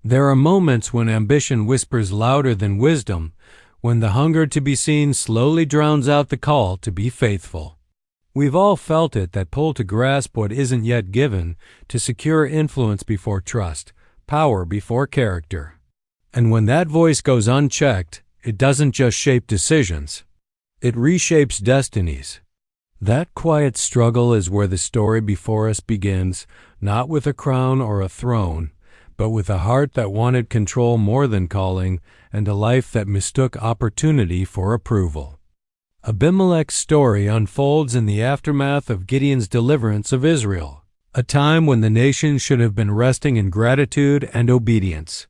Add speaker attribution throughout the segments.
Speaker 1: There are moments when ambition whispers louder than wisdom, when the hunger to be seen slowly drowns out the call to be faithful. We've all felt it, that pull to grasp what isn't yet given, to secure influence before trust, power before character. And when that voice goes unchecked, it doesn't just shape decisions. It reshapes destinies. That quiet struggle is where the story before us begins, not with a crown or a throne, but with a heart that wanted control more than calling, and a life that mistook opportunity for approval. Abimelech's story unfolds in the aftermath of Gideon's deliverance of Israel, a time when the nation should have been resting in gratitude and obedience.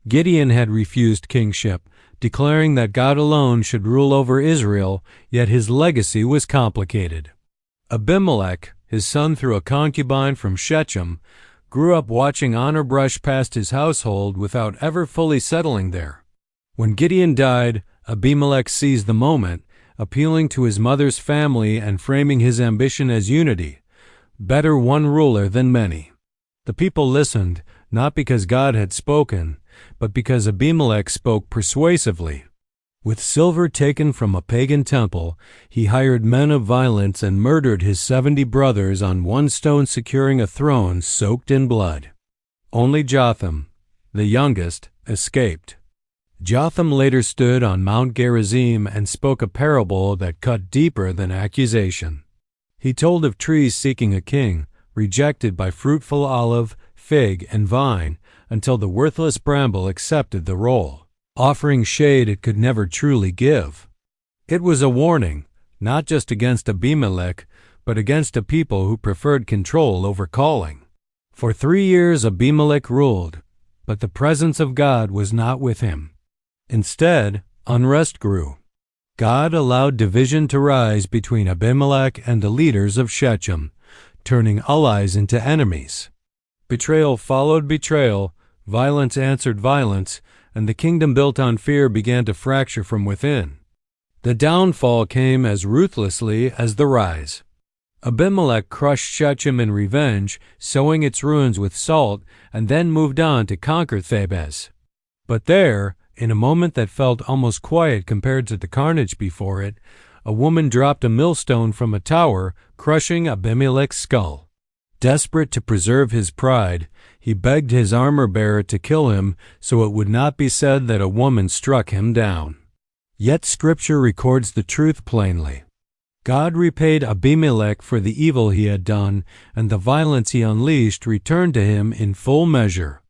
Speaker 1: Gideon had refused kingship, declaring that God alone should rule over Israel, yet his legacy was complicated. Abimelech, his son through a concubine from Shechem, grew up watching honor brush past his household without ever fully settling there. When Gideon died, Abimelech seized the moment, appealing to his mother's family and framing his ambition as unity. Better one ruler than many. The people listened, not because God had spoken, but because Abimelech spoke persuasively. With silver taken from a pagan temple, he hired men of violence and murdered his 70 brothers on one stone, securing a throne soaked in blood. Only Jotham, the youngest, escaped. Jotham later stood on Mount Gerizim and spoke a parable that cut deeper than accusation. He told of trees seeking a king, rejected by fruitful olive, fig, and vine, until the worthless bramble accepted the role, offering shade it could never truly give. It was a warning, not just against Abimelech, but against a people who preferred control over calling. For 3 years Abimelech ruled, but the presence of God was not with him. Instead, unrest grew. God allowed division to rise between Abimelech and the leaders of Shechem, turning allies into enemies. Betrayal followed betrayal, violence answered violence, and the kingdom built on fear began to fracture from within. The downfall came as ruthlessly as the rise. Abimelech crushed Shechem in revenge, sowing its ruins with salt, and then moved on to conquer Thebez. But there, in a moment that felt almost quiet compared to the carnage before it, a woman dropped a millstone from a tower, crushing Abimelech's skull. Desperate to preserve his pride, he begged his armor-bearer to kill him so it would not be said that a woman struck him down. Yet Scripture records the truth plainly. God repaid Abimelech for the evil he had done, and the violence he unleashed returned to him in full measure.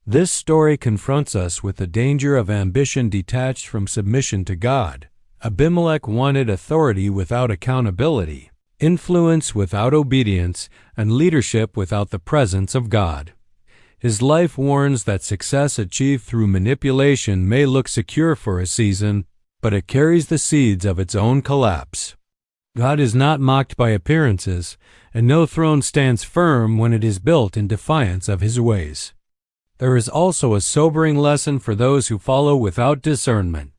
Speaker 1: This story confronts us with the danger of ambition detached from submission to God. Abimelech wanted authority without accountability, influence without obedience, and leadership without the presence of God. His life warns that success achieved through manipulation may look secure for a season, but it carries the seeds of its own collapse. God is not mocked by appearances, and no throne stands firm when it is built in defiance of his ways. There is also a sobering lesson for those who follow without discernment.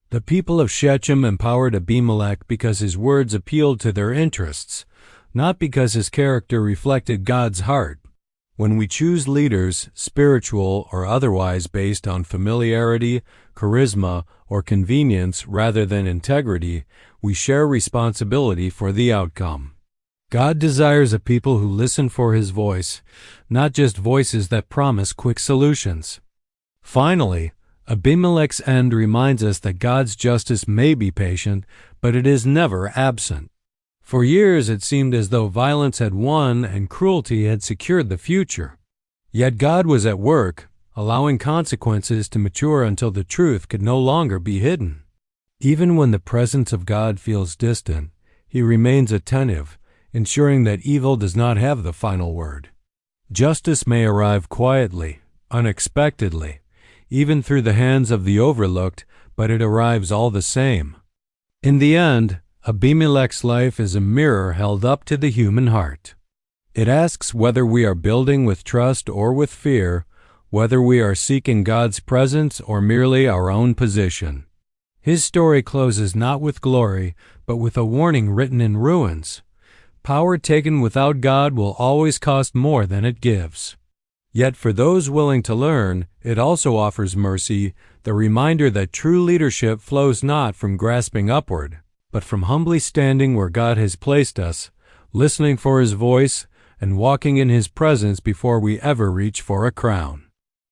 Speaker 1: The people of Shechem empowered Abimelech because his words appealed to their interests, not because his character reflected God's heart. When we choose leaders, spiritual or otherwise, based on familiarity, charisma, or convenience rather than integrity, we share responsibility for the outcome. God desires a people who listen for his voice, not just voices that promise quick solutions. Finally, Abimelech's end reminds us that God's justice may be patient, but it is never absent. For years it seemed as though violence had won and cruelty had secured the future. Yet God was at work, allowing consequences to mature until the truth could no longer be hidden. Even when the presence of God feels distant, he remains attentive, ensuring that evil does not have the final word. Justice may arrive quietly, unexpectedly, even through the hands of the overlooked, but it arrives all the same. In the end, Abimelech's life is a mirror held up to the human heart. It asks whether we are building with trust or with fear, whether we are seeking God's presence or merely our own position. His story closes not with glory, but with a warning written in ruins. Power taken without God will always cost more than it gives. Yet for those willing to learn, it also offers mercy, the reminder that true leadership flows not from grasping upward, but from humbly standing where God has placed us, listening for His voice, and walking in His presence before we ever reach for a crown.